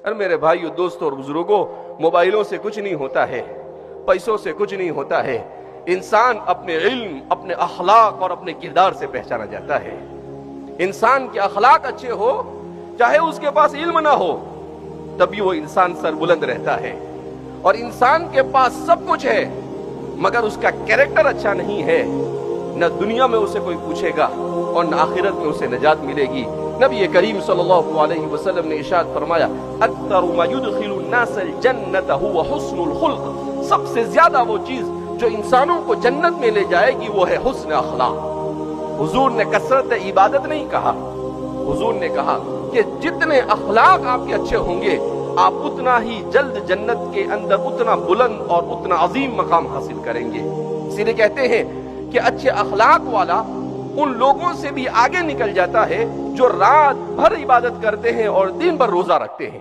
اور میرے بھائیوں، دوستوں اور بزرگوں، موبائلوں سے کچھ نہیں ہوتا ہے، پیسوں سے کچھ نہیں ہوتا ہے۔ انسان اپنے علم، اپنے اخلاق اور اپنے کردار سے پہچانا جاتا ہے۔ انسان کے اخلاق اچھے ہو، چاہے اس کے پاس علم نہ ہو، تبھی وہ انسان سربلند رہتا ہے۔ اور انسان کے پاس سب کچھ ہے مگر اس کا کیریکٹر اچھا نہیں ہے، نہ دنیا میں اسے کوئی پوچھے گا اور نہ آخرت میں اسے نجات ملے گی۔ نبی کریم صلی اللہ علیہ وسلم نے ارشاد فرمایا، اکثر ما يدخل الناس الجنت هو حسن الخلق، سب سے زیادہ وہ چیز جو انسانوں کو جنت میں لے جائے گی وہ ہے حسن اخلاق۔ حضور نے کثرت عبادت نہیں کہا، حضور نے کہا کہ جتنے اخلاق آپ کے اچھے ہوں گے آپ اتنا ہی جلد جنت کے اندر اتنا بلند اور اتنا عظیم مقام حاصل کریں گے۔ اسی لیے کہتے ہیں کہ اچھے اخلاق والا ان لوگوں سے بھی آگے نکل جاتا ہے جو رات بھر عبادت کرتے ہیں اور دن بھر روزہ رکھتے ہیں۔